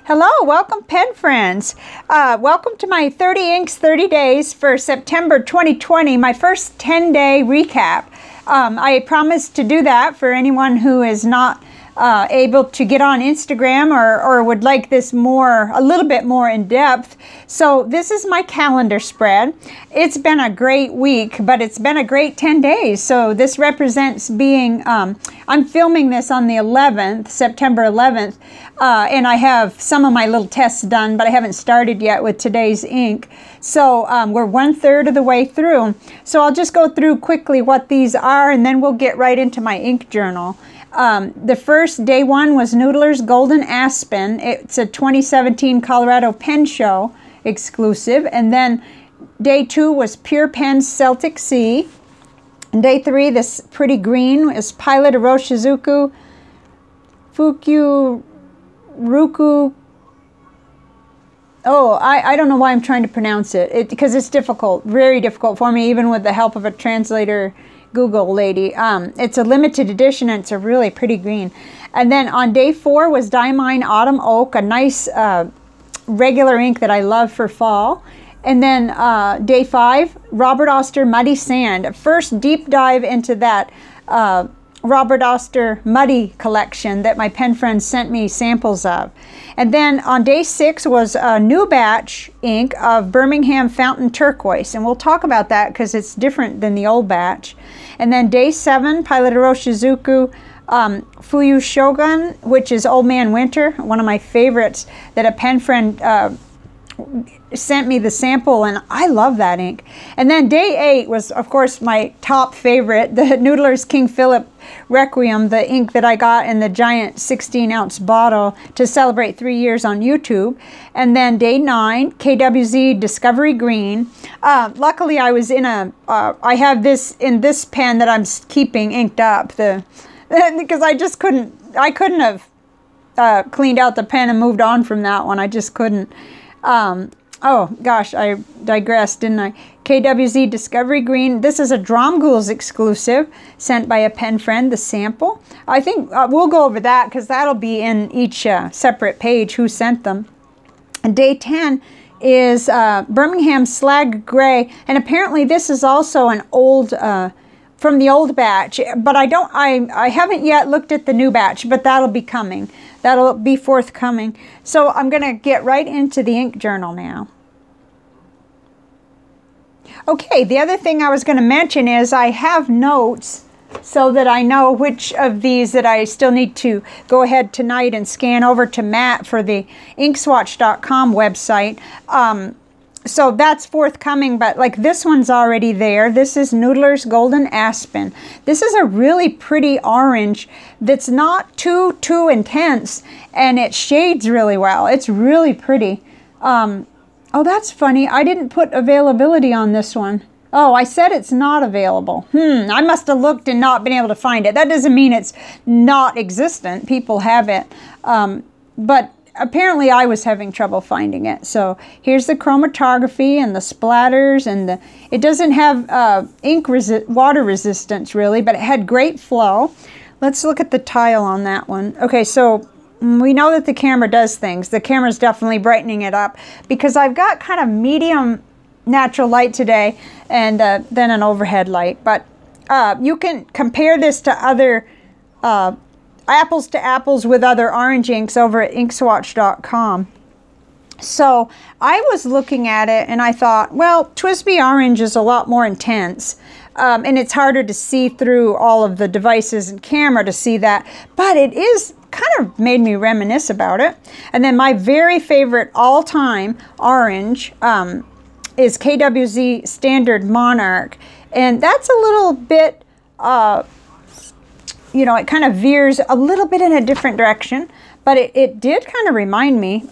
Hello, welcome pen friends. Welcome to my 30 inks 30 days for September 2020, my first 10-day recap. I promised to do that for anyone who is not able to get on Instagram or would like this a little bit more in depth. So this is my calendar spread. It's been a great week, but it's been a great 10 days. So this represents being, I'm filming this on the 11th, September 11th, and I have some of my little tests done, but I haven't started yet with today's ink. So we're 1/3 of the way through. So I'll just go through quickly what these are, and then we'll get right into my ink journal. The first, day one, was Noodler's Golden Aspen. It's a 2017 Colorado Pen Show exclusive. And then day two was Pure Pens Celtic Sea. And day three, this pretty green, is Pilot Iroshizuku Fukurokuju. Oh, I don't know why I'm trying to pronounce it, because it's difficult, very difficult for me, even with the help of a translator Google lady. It's a limited edition, and it's a really pretty green. And then on day four was Diamine Autumn Oak, a nice regular ink that I love for fall. And then day five, Oster Muddy Sand. First deep dive into that Oster Muddy collection that my pen friends sent me samples of. And then on day six was a new batch ink of Birmingham Fountain Turquoise, and we'll talk about that because it's different than the old batch. And then day seven, Pilot Iroshizuku Fukurokuju, which is Old Man Winter, one of my favorites that a pen friend sent me the sample, and I love that ink. And then day eight was, of course, my top favorite, the Noodler's King Philip Requiem, the ink that I got in the giant 16-ounce bottle to celebrate 3 years on YouTube. And then day nine, Kwz Discovery Green. Luckily, I was in I have this in this pen that I'm keeping inked up, because I couldn't have cleaned out the pen and moved on from that one. I just couldn't. Oh gosh, I digressed, didn't I? Kwz Discovery Green. This is a Dromgool's exclusive, sent by a pen friend, the sample. I think we'll go over that because that'll be in each separate page who sent them. And day 10 is Birmingham Slag Gray, and apparently this is also an old, from the old batch, but I haven't yet looked at the new batch, but that'll be coming. That'll be forthcoming. So I'm going to get right into the ink journal now. Okay, the other thing I was going to mention is I have notes so that I know which of these that I still need to go ahead tonight and scan over to Matt for the inkswatch.com website. So that's forthcoming, but like this one's already there. This is Noodler's Golden Aspen. This is a really pretty orange that's not too intense, and it shades really well. It's really pretty. Oh, that's funny. I didn't put availability on this one. Oh, I said it's not available. I must have looked and not been able to find it. That doesn't mean it's not existent. People have it. But apparently I was having trouble finding it. So here's the chromatography and the splatters, and it doesn't have water resistance really, but it had great flow. Let's look at the tile on that one. Okay, so we know that the camera does things. The camera's definitely brightening it up because I've got kind of medium natural light today, and then an overhead light. But you can compare this to other apples to apples with other orange inks over at inkswatch.com. So I was looking at it and I thought, well, TWSBI Orange is a lot more intense, and it's harder to see through all of the devices and camera to see that, but it is kind of made me reminisce about it. And then my very favorite all-time orange is Kwz Standard Monarch, and that's a little bit you know, it kind of veers a little bit in a different direction, but it did kind of remind me.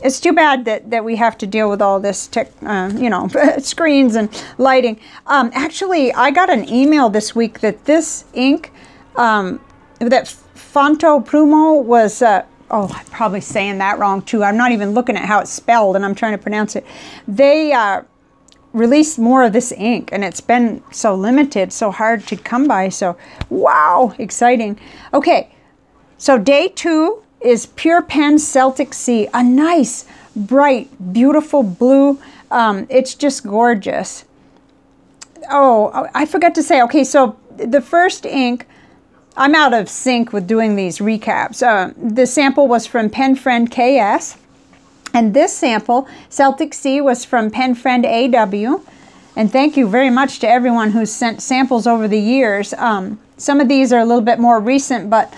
It's too bad that we have to deal with all this you know, screens and lighting. Actually, I got an email this week that this ink, that Fonto Prumo was, oh, I'm probably saying that wrong too. I'm not even looking at how it's spelled, and I'm trying to pronounce it. They released more of this ink, and it's been so limited, so hard to come by. So wow, exciting. Okay, so day two is Pure Pens Celtic Sea. A nice, bright, beautiful blue. It's just gorgeous. Oh, I forgot to say, okay, so the first ink, I'm out of sync with doing these recaps. The sample was from Pen Friend KS, and this sample, Celtic Sea, was from Pen Friend AW. And thank you very much to everyone who's sent samples over the years. Some of these are a little bit more recent, but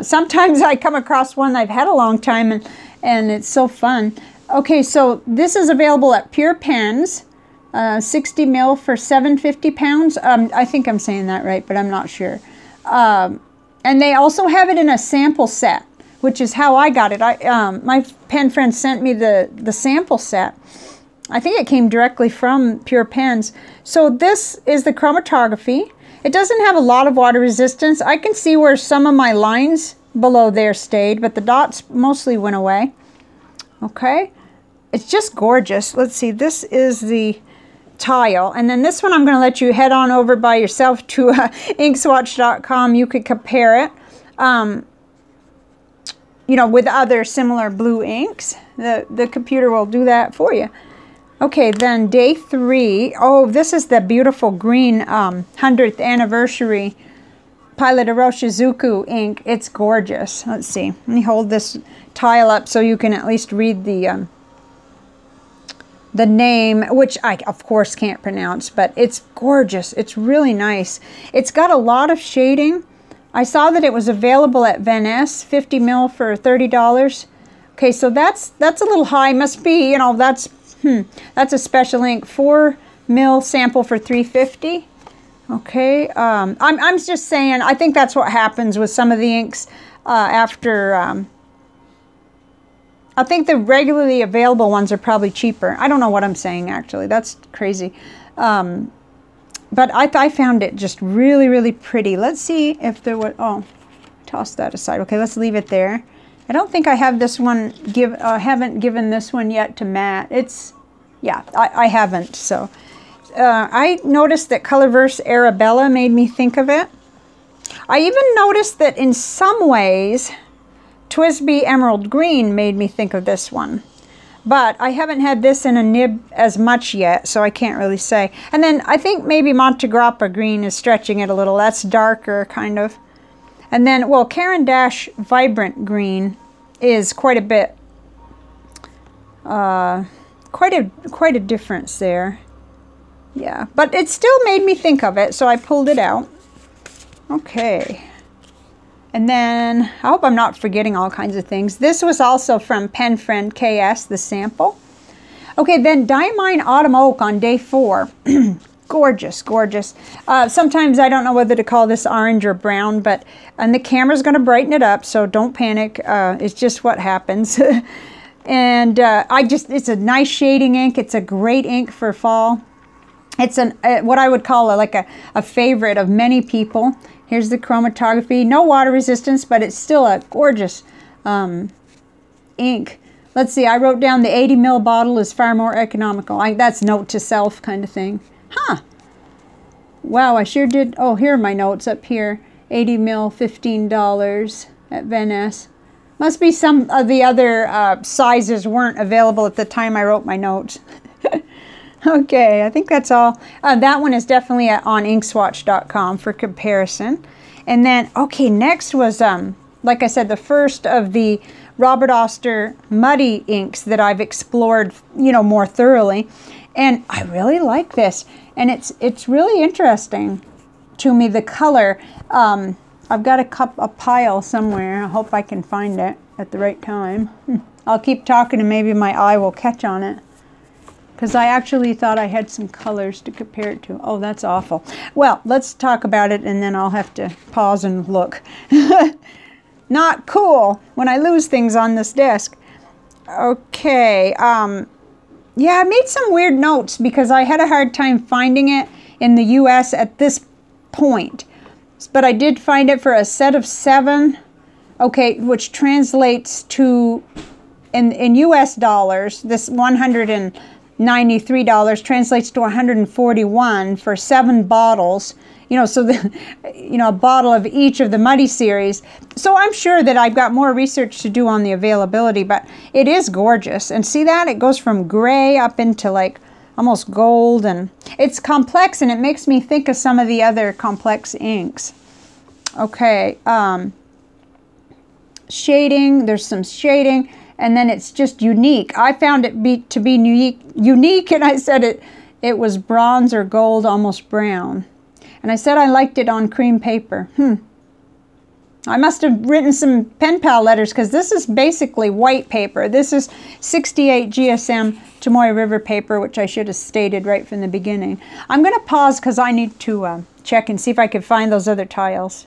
sometimes I come across one I've had a long time, and it's so fun. Okay, so this is available at Pure Pens, 60 mil for £7.50. I think I'm saying that right, but I'm not sure. And they also have it in a sample set, which is how I got it. My pen friend sent me the sample set. I think it came directly from Pure Pens. So this is the chromatography. It doesn't have a lot of water resistance. I can see where some of my lines below there stayed, but the dots mostly went away. Okay, it's just gorgeous. Let's see, this is the tile, and then this one I'm going to let you head on over by yourself to inkswatch.com. You could compare it, you know, with other similar blue inks. The computer will do that for you. Okay, then day 3. Oh, this is the beautiful green 100th anniversary Pilot Iroshizuku ink. It's gorgeous. Let's see. Let me hold this tile up so you can at least read the name, which I, of course, can't pronounce, but it's gorgeous. It's really nice. It's got a lot of shading. I saw that it was available at Venice, 50 mil for $30. Okay, so that's a little high. Must be, you know, that's a special ink. 4 mil sample for $3.50. Okay, I'm just saying, I think that's what happens with some of the inks after, I think the regularly available ones are probably cheaper. I don't know what I'm saying, actually. That's crazy. But I found it just really, really pretty. Let's see if there was, oh, toss that aside. Okay, let's leave it there. I don't think I have this one, haven't given this one yet to Matt. It's, yeah, I haven't, so. I noticed that Colorverse Arabella made me think of it. I even noticed that in some ways, Twisby Emerald Green made me think of this one. But I haven't had this in a nib as much yet, so I can't really say. And then I think maybe Montegrappa Green is stretching it a little. That's darker, kind of. And then, well, Caran d'Ache Vibrant Green is quite a bit, quite a difference there. Yeah, but it still made me think of it, so I pulled it out. Okay. And then, I hope I'm not forgetting all kinds of things. This was also from Pen Friend KS, the sample. Okay, then Diamine Autumn Oak on day 4. Gorgeous, gorgeous. Sometimes I don't know whether to call this orange or brown, but and the camera's going to brighten it up, so don't panic. It's just what happens. And it's a nice shading ink. It's a great ink for fall. It's what I would call like a favorite of many people. Here's the chromatography. No water resistance, but it's still a gorgeous ink. Let's see, I wrote down the 80 ml bottle is far more economical. That's note to self kind of thing. Huh. Wow, I sure did. Oh, here are my notes up here. 80 ml, $15 at Venice. Must be some of the other sizes weren't available at the time I wrote my notes. Okay, I think that's all. That one is definitely on inkswatch.com for comparison. And then, okay, next was, like I said, the first of the Robert Oster Muddy inks that I've explored, you know, more thoroughly. And I really like this. And it's really interesting to me, the color. I've got a pile somewhere. I hope I can find it at the right time. I'll keep talking and maybe my eye will catch on it. Because I actually thought I had some colors to compare it to. Oh, that's awful. Well, let's talk about it and then I'll have to pause and look. Not cool when I lose things on this desk. Okay. Yeah, I made some weird notes because I had a hard time finding it in the US at this point. But I did find it for a set of 7. Okay, which translates to, in US dollars, this $109 $93, translates to $141 for 7 bottles. You know, so a bottle of each of the Muddy series. So I'm sure that I've got more research to do on the availability, but it is gorgeous. And see that? It goes from gray up into like almost gold, and it's complex, and it makes me think of some of the other complex inks. Okay, shading, there's some shading, and then it's just unique. I found it to be unique, and I said it was bronze or gold, almost brown. And I said I liked it on cream paper. I must have written some pen pal letters, because this is basically white paper. This is 68 GSM Chamoy River paper, which I should have stated right from the beginning. I'm going to pause because I need to check and see if I can find those other tiles.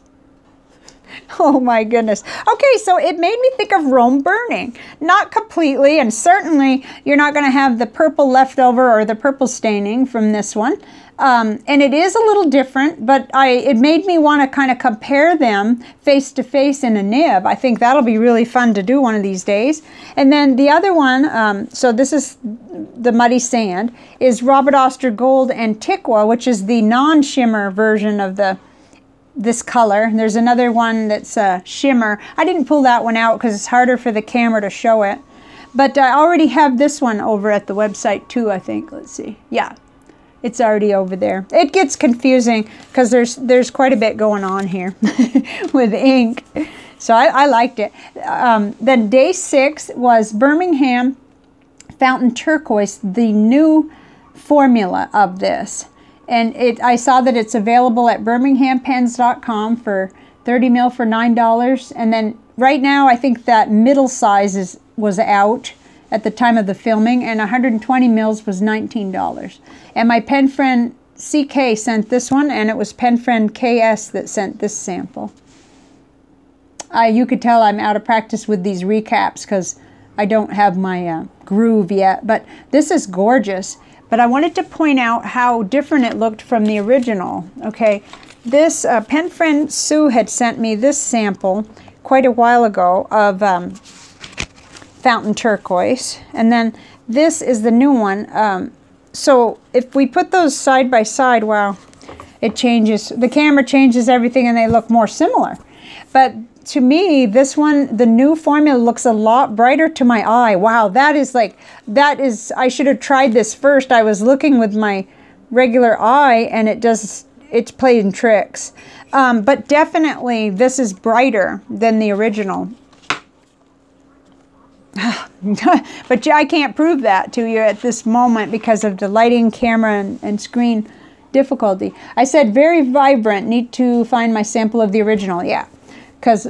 Oh my goodness. Okay, so it made me think of Rome burning. Not completely, and certainly you're not going to have the purple leftover or the purple staining from this one. And it is a little different, but it made me want to kind of compare them face to face in a nib. I think that'll be really fun to do one of these days. And then the other one, so this is the Muddy Sand, is Robert Oster Gold Antiqua, which is the non-shimmer version of this color. And there's another one that's shimmer. I didn't pull that one out because it's harder for the camera to show it. But I already have this one over at the website too, I think. Let's see. Yeah. It's already over there. It gets confusing because there's quite a bit going on here with ink. So I liked it. Then day 6 was Birmingham Fountain Turquoise, the new formula of this. And I saw that it's available at birminghampens.com for 30 ml for $9. And then right now I think that middle size was out at the time of the filming, and 120 mils was $19. And my pen friend CK sent this one, and it was pen friend KS that sent this sample. You could tell I'm out of practice with these recaps because I don't have my groove yet, but this is gorgeous. But I wanted to point out how different it looked from the original. Okay, this pen friend Sue had sent me this sample quite a while ago of Fountain Turquoise, and then this is the new one. So if we put those side by side, wow, it changes. The camera changes everything, and they look more similar. But to me, this one, the new formula, looks a lot brighter to my eye. Wow, that is, I should have tried this first. I was looking with my regular eye, and it's playing tricks. But definitely, this is brighter than the original. But I can't prove that to you at this moment because of the lighting, camera, and screen difficulty. I said very vibrant. Need to find my sample of the original. Yeah, because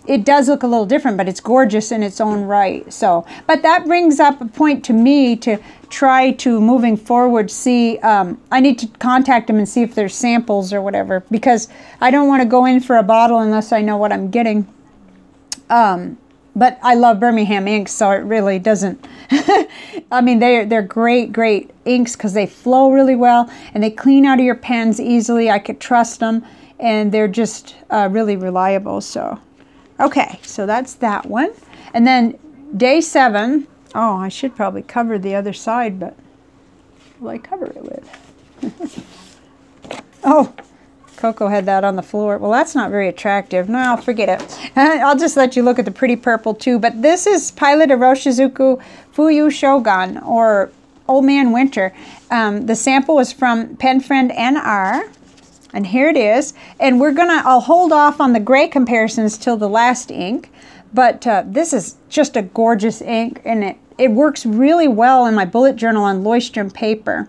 it does look a little different, but it's gorgeous in its own right. So, but that brings up a point to me to try to, moving forward, see, I need to contact them and see if there's samples or whatever, because I don't want to go in for a bottle unless I know what I'm getting. But I love Birmingham inks, so it really doesn't. I mean, they're great inks because they flow really well and they clean out of your pens easily. I could trust them, and they're just really reliable. So, okay, so that's that one. And then day 7. Oh, I should probably cover the other side, but what will I cover it with? Oh. Coco had that on the floor. Well, that's not very attractive. No, I'll forget it. I'll just let you look at the pretty purple too. But this is Pilot Iroshizuku Fukurokuju Shogun, or Old Man Winter. The sample was from pen friend NR. And here it is. And I'll hold off on the gray comparisons till the last ink. But this is just a gorgeous ink, and it works really well in my bullet journal on Leuchtturm paper.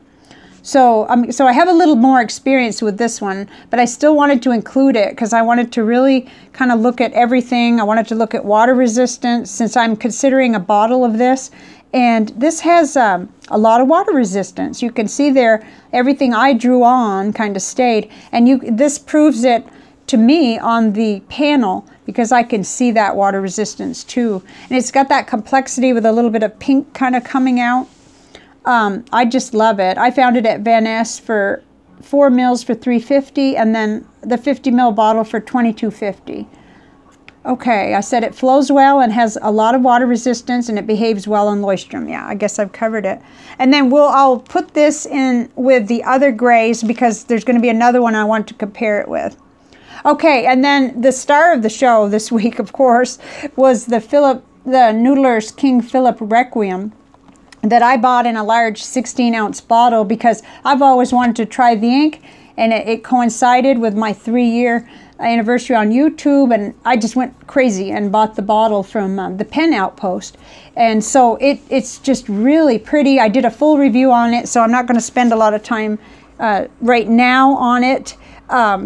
So I have a little more experience with this one, but I still wanted to include it because I wanted to really kind of look at everything. I wanted to look at water resistance since I'm considering a bottle of this. And this has a lot of water resistance. You can see there, everything I drew on kind of stayed. And this proves it to me on the panel because I can see that water resistance too. And it's got that complexity with a little bit of pink kind of coming out. I just love it. I found it at Van Ness for 4 mils for $3.50, and then the 50 ml bottle for $22.50. Okay, I said it flows well and has a lot of water resistance and it behaves well in loistrum. Yeah, I guess I've covered it. And then I'll put this in with the other grays because there's going to be another one I want to compare it with. Okay, and then the star of the show this week, of course, was the Noodler's King Philip Requiem that I bought in a large 16-ounce bottle because I've always wanted to try the ink, and it coincided with my 3-year anniversary on YouTube, and I just went crazy and bought the bottle from the Pen Outpost. And so it's just really pretty. I did a full review on it, so I'm not going to spend a lot of time right now on it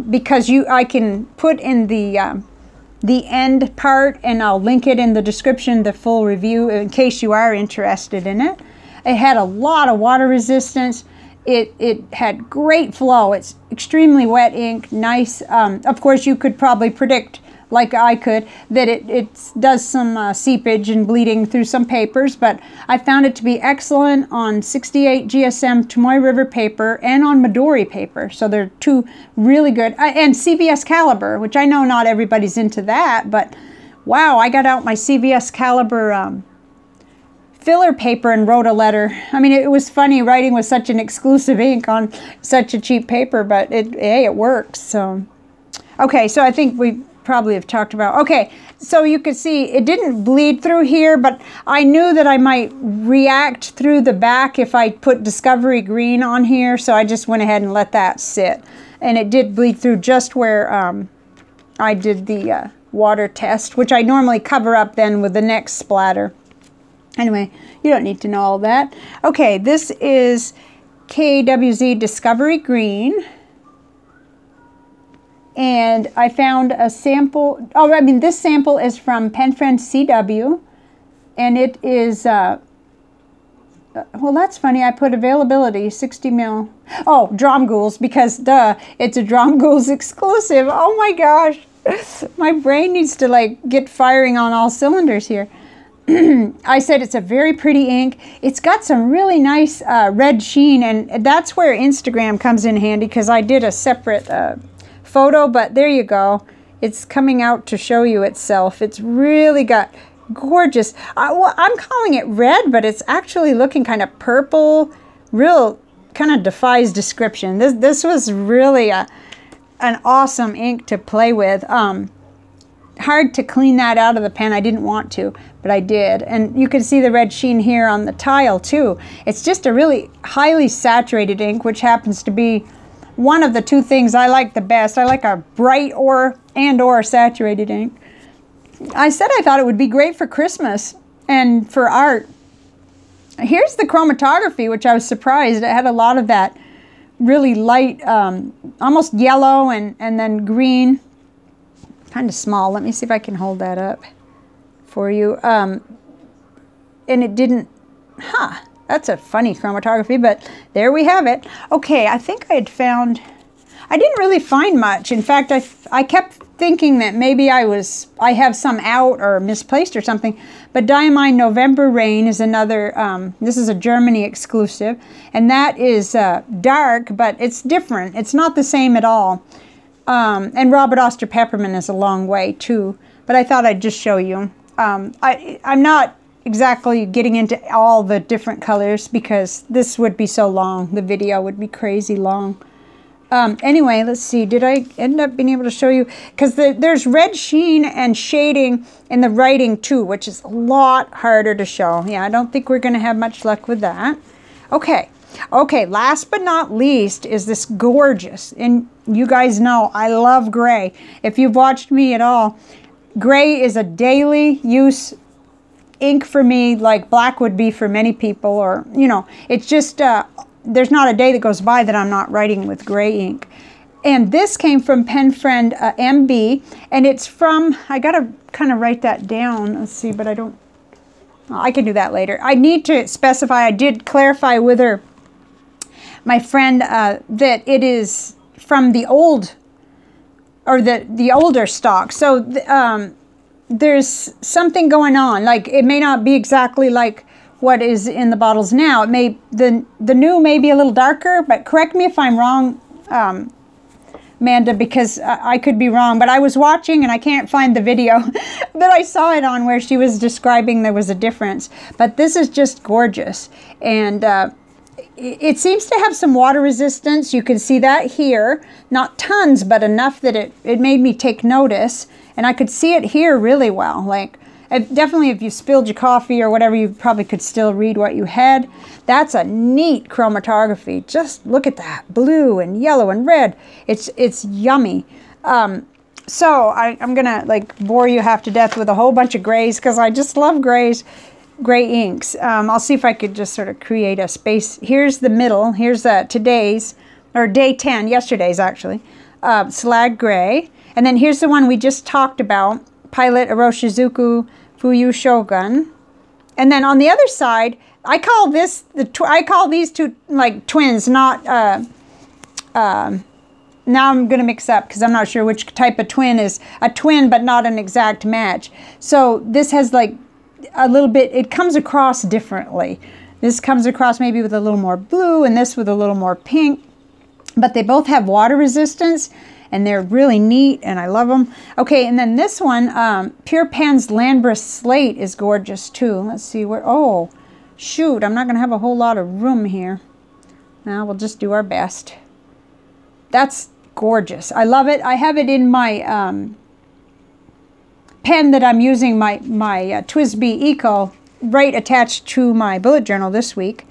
because I can put in the end part, and I'll link it in the description, the full review, in case you are interested in it. It had a lot of water resistance. It had great flow. It's extremely wet ink, nice. Of course, you could probably predict, like I could, that it does some seepage and bleeding through some papers, but I found it to be excellent on 68 GSM Tomoe River paper and on Midori paper. So they're two really good. And CVS caliber, which I know not everybody's into that, but wow, I got out my CVS caliber filler paper and wrote a letter. I mean, it was funny writing with such an exclusive ink on such a cheap paper, but hey, it works. So, okay, so I think we probably have talked about. Okay, so you can see it didn't bleed through here, but I knew that I might react through the back if I put Discovery Green on here, so I just went ahead and let that sit. And it did bleed through just where I did the water test, which I normally cover up then with the next splatter. Anyway, you don't need to know all that. Okay, this is Kwz Discovery Green. And I found a sample. Oh, I mean, this sample is from Pen Friend CW. And it is, well, that's funny. I put availability, 60 mil. Oh, Dromgools, because duh, it's a Dromgools exclusive. Oh my gosh. My brain needs to like get firing on all cylinders here. I said it's a very pretty ink. It's got some really nice red sheen, and that's where Instagram comes in handy because I did a separate photo, but there you go. It's coming out to show you itself. It's really got gorgeous. Well, I'm calling it red, but it's actually looking kind of purple. Real kind of defies description. This was really an awesome ink to play with. Hard to clean that out of the pen. I didn't want to, but I did. And you can see the red sheen here on the tile too. It's just a really highly saturated ink, which happens to be one of the two things I like the best. I like a bright or saturated ink. I said I thought it would be great for Christmas and for art. Here's the chromatography, which I was surprised. It had a lot of that really light, almost yellow and then green. Kind of small. Let me see if I can hold that up for you. And it didn't, that's a funny chromatography, but there we have it. Okay, I think I had found, I didn't really find much. In fact, I kept thinking that maybe I have some out or misplaced or something, but Diamine November Rain is another, this is a Germany exclusive, and that is dark, but it's different. It's not the same at all. And Robert Oster Peppermint is a long way too, but I thought I'd just show you. I'm not exactly getting into all the different colors because this would be so long. The video would be crazy long. Anyway, let's see. Did I end up being able to show you? Because there's red sheen and shading in the writing too, which is a lot harder to show. Yeah, I don't think we're going to have much luck with that. Okay. Okay, last but not least is this gorgeous, and you guys know I love gray. If you've watched me at all, gray is a daily use ink for me, like black would be for many people, or, you know, it's just, there's not a day that goes by that I'm not writing with gray ink. And this came from Pen Friend MB, and it's from, I gotta kind of write that down, let's see, but I don't, I can do that later. I need to specify, I did clarify with her, my friend, that it is from the old, or the older stock. So there's something going on. Like, it may not be exactly like what is in the bottles now. It may, the new may be a little darker, but correct me if I'm wrong. Amanda, because I could be wrong, but I was watching and I can't find the video that I saw it on where she was describing there was a difference. But this is just gorgeous. And it seems to have some water resistance. You can see that here. Not tons, but enough that it made me take notice. And I could see it here really well. Like, definitely if you spilled your coffee or whatever, you probably could still read what you had. That's a neat chromatography. Just look at that. Blue and yellow and red. It's yummy. So I'm going to like bore you half to death with a whole bunch of grays because I just love grays. Gray inks. I'll see if I could just sort of create a space. Here's the middle. Here's today's, or day 10, yesterday's actually, Slag Gray. And then here's the one we just talked about, Pilot Iroshizuku Fukurokuju. And then on the other side, I call this I call these two like twins, not now I'm going to mix up because I'm not sure which type of twin is a twin but not an exact match. So this has like a little bit, it comes across differently. This comes across maybe with a little more blue and this with a little more pink, but they both have water resistance and they're really neat and I love them. Okay, and then this one, Pure Pens Landbrush Slate is gorgeous too. Let's see where, oh shoot, I'm not gonna have a whole lot of room here. Now we'll just do our best. That's gorgeous. I love it. I have it in my pen that I'm using, my Kwz Eco, right attached to my bullet journal this week.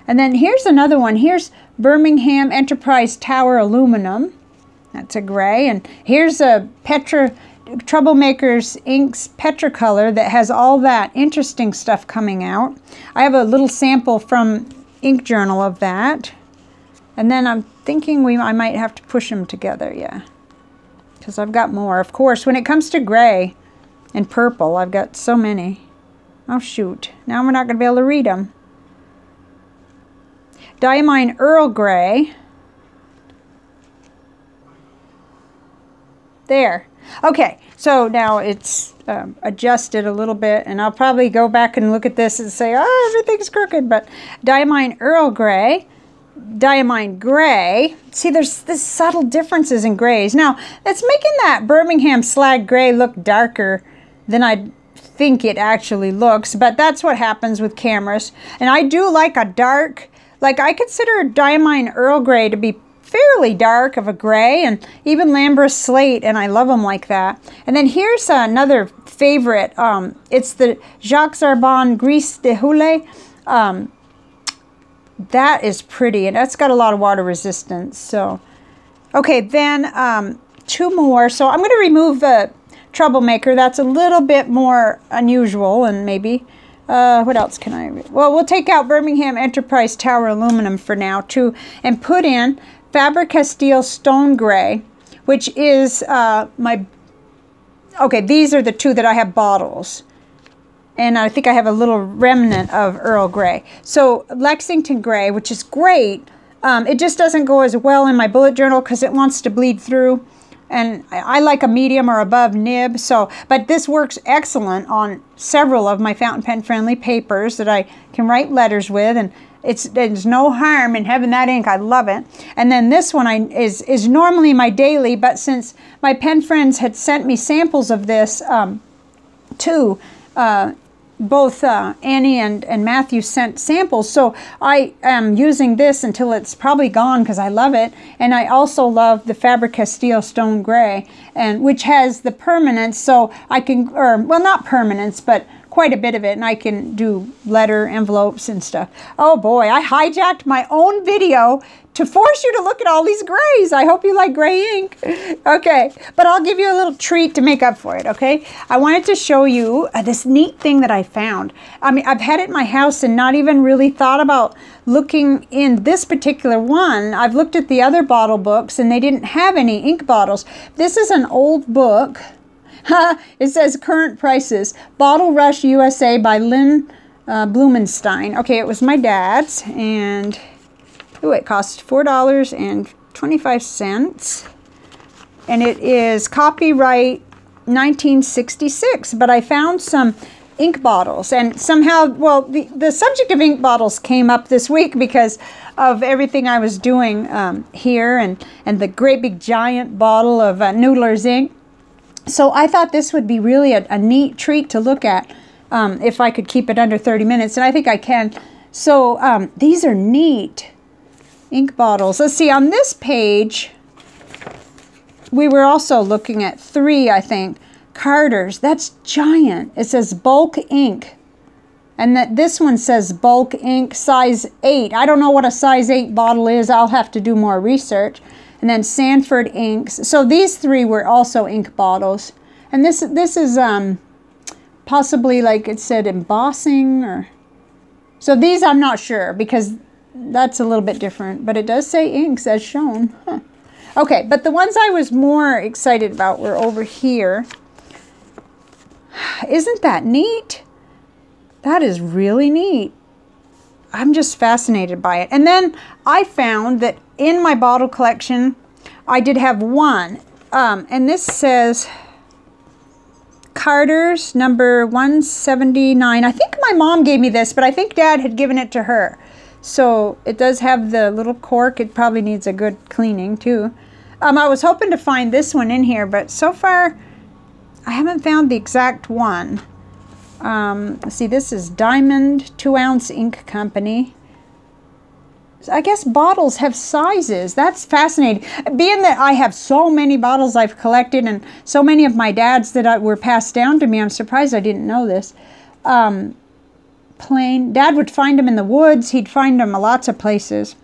And then here's another one. Here's Birmingham Enterprise Tower Aluminum. That's a gray. And here's a Troublemakers Inks Petrocolor that has all that interesting stuff coming out. I have a little sample from Ink Journal of that. And then I'm thinking I might have to push them together, yeah. Because I've got more. Of course, when it comes to gray and purple, I've got so many. Oh shoot, now we're not going to be able to read them. Diamine Earl Grey. There. Okay, so now it's adjusted a little bit, and I'll probably go back and look at this and say, oh, everything's crooked, but Diamine Earl Grey, Diamine Gray. See, there's this subtle differences in grays. Now, it's making that Birmingham Slag Gray look darker than I think it actually looks, but that's what happens with cameras. And I do like a dark, like I consider Diamine Earl Grey to be fairly dark of a gray, and even Landbrush Slate, and I love them like that. And then here's another favorite. It's the Jacques Arbon Gris de Houlet. That is pretty, and that's got a lot of water resistance. So, okay, then two more. So I'm going to remove the Troublemaker. That's a little bit more unusual, and maybe what else can I? Well, we'll take out Birmingham Enterprise Tower Aluminum for now too, and put in Faber-Castell Stone Gray, which is my. Okay, these are the two that I have bottles. And I think I have a little remnant of Earl Grey. So Lexington Gray, which is great. It just doesn't go as well in my bullet journal because it wants to bleed through. And I like a medium or above nib. So, but this works excellent on several of my fountain pen friendly papers that I can write letters with. And there's no harm in having that ink. I love it. And then this one is normally my daily, but since my pen friends had sent me samples of this too, both Annie and Matthew sent samples, so I am using this until it's probably gone because I love it. And I also love the Faber-Castell Stone Gray, and which has the permanence, so I can, or well, not permanence, but quite a bit of it, and I can do letter envelopes and stuff. Oh boy, I hijacked my own video to force you to look at all these grays. I hope you like gray ink. Okay, but I'll give you a little treat to make up for it, okay? I wanted to show you this neat thing that I found. I mean, I've had it in my house and not even really thought about looking in this particular one. I've looked at the other bottle books and they didn't have any ink bottles. This is an old book. It says current prices. Bottle Rush USA by Lynn Blumenstein. Okay, it was my dad's, and ooh, it cost $4.25. And it is copyright 1966. But I found some ink bottles. And somehow, well, the subject of ink bottles came up this week because of everything I was doing here and the great big giant bottle of Noodler's ink. So I thought this would be really a neat treat to look at if I could keep it under 30 minutes, and I think I can. So these are neat ink bottles. Let's see, on this page, we were also looking at 3, I think, Carter's. That's giant. It says bulk ink. And that this one says bulk ink size 8. I don't know what a size 8 bottle is. I'll have to do more research. And then Sanford inks. So these 3 were also ink bottles. And this is possibly, like it said, embossing, or so these I'm not sure because that's a little bit different, but it does say inks as shown. Huh. Okay, but the ones I was more excited about were over here. Isn't that neat? That is really neat. I'm just fascinated by it. And then I found that in my bottle collection, I did have one. And this says Carter's number 179. I think my mom gave me this, but I think Dad had given it to her. So it does have the little cork. It probably needs a good cleaning too. I was hoping to find this one in here, but so far I haven't found the exact one. Let's see, this is Diamond 2-ounce Ink Company. I guess bottles have sizes. That's fascinating. Being that I have so many bottles I've collected and so many of my dad's that were passed down to me, I'm surprised I didn't know this. Plain. Dad would find them in the woods. He'd find them lots of places.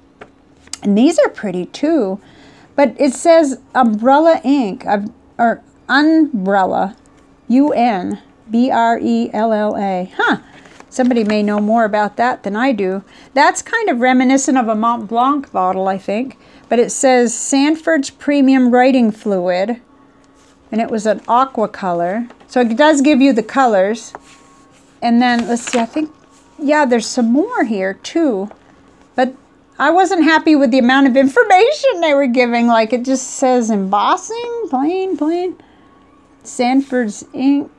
And these are pretty too. But it says Umbrella Ink, or Umbrella, U-N-B-R-E-L-L-A. Huh. Somebody may know more about that than I do. That's kind of reminiscent of a Mont Blanc bottle, I think. But it says Sanford's Premium Writing Fluid. And it was an aqua color. So it does give you the colors. And then, let's see, I think, yeah, there's some more here too. But I wasn't happy with the amount of information they were giving. Like, it just says embossing, plain. Sanford's ink.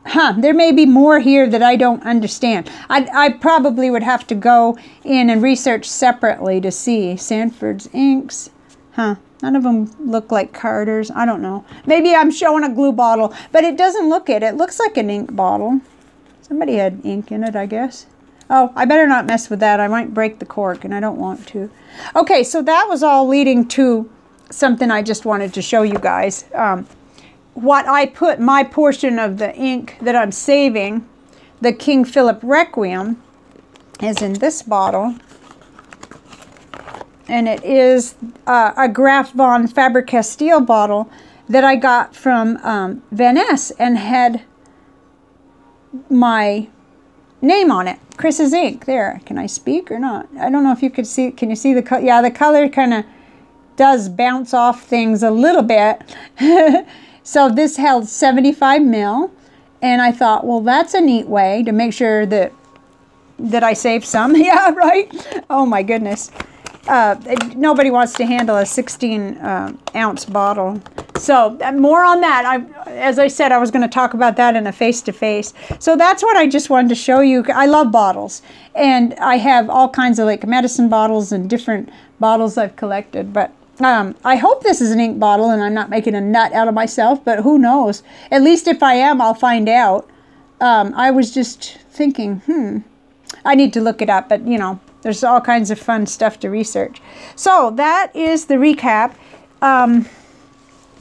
Huh, there may be more here that I don't understand. I probably would have to go in and research separately to see. Sanford's inks. Huh, none of them look like Carter's. I don't know. Maybe I'm showing a glue bottle, but it doesn't look it. It looks like an ink bottle. Somebody had ink in it, I guess. Oh, I better not mess with that. I might break the cork, and I don't want to. Okay, so that was all leading to something I just wanted to show you guys. What I put my portion of the ink that I'm saving, the King Philip Requiem, is in this bottle. And it is a Graf von Faber-Castell bottle that I got from Van Ness and had my name on it, Chris's ink. There, can I speak or not? I don't know if you could see. Can you see the color? Yeah, the color kind of does bounce off things a little bit. So this held 75 mil, and I thought, well, that's a neat way to make sure that I save some. Yeah, right? Oh my goodness. Nobody wants to handle a 16-ounce bottle. So more on that. As I said, I was going to talk about that in a face-to-face. So that's what I just wanted to show you. I love bottles. And I have all kinds of like medicine bottles and different bottles I've collected. But I hope this is an ink bottle and I'm not making a nut out of myself. But who knows? At least if I am, I'll find out. I was just thinking, I need to look it up. But, you know, there's all kinds of fun stuff to research. So that is the recap.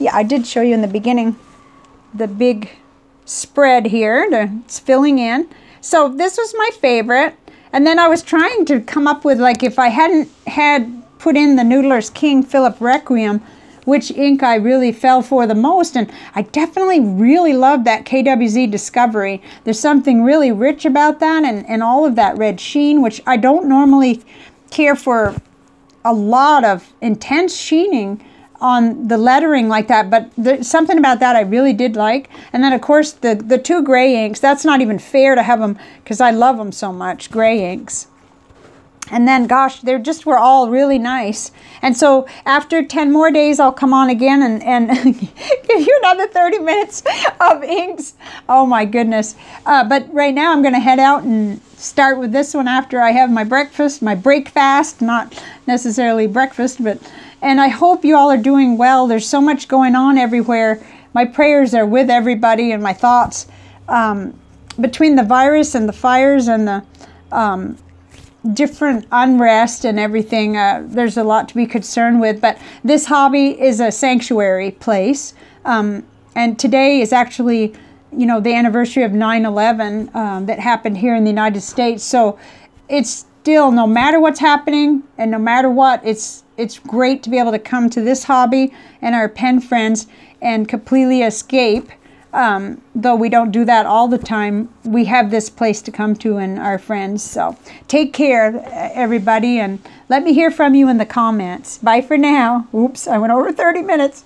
Yeah, I did show you in the beginning the big spread here. It's filling in. So this was my favorite. And then I was trying to come up with, like, if I hadn't had put in the Noodler's King Philip Requiem, which ink I really fell for the most. And I definitely really love that KWZ Discovery. There's something really rich about that and all of that red sheen, which I don't normally care for a lot of intense sheening on the lettering like that, but there's something about that I really did like. And then of course the 2 gray inks, that's not even fair to have them because I love them so much, gray inks. And then, gosh, they just were all really nice. And so after 10 more days, I'll come on again and give you another 30 minutes of inks. Oh my goodness. But right now I'm going to head out and start with this one after I have my breakfast, my break fast, not necessarily breakfast, but, and I hope you all are doing well. There's so much going on everywhere. My prayers are with everybody and my thoughts. Between the virus and the fires and the different unrest and everything, there's a lot to be concerned with, but this hobby is a sanctuary place, and today is actually, you know, the anniversary of 9/11 that happened here in the United States. So it's still, no matter what's happening and no matter what, it's great to be able to come to this hobby and our pen friends and completely escape. Though we don't do that all the time, we have this place to come to and our friends. So take care, everybody, and let me hear from you in the comments. Bye for now. Oops, I went over 30 minutes.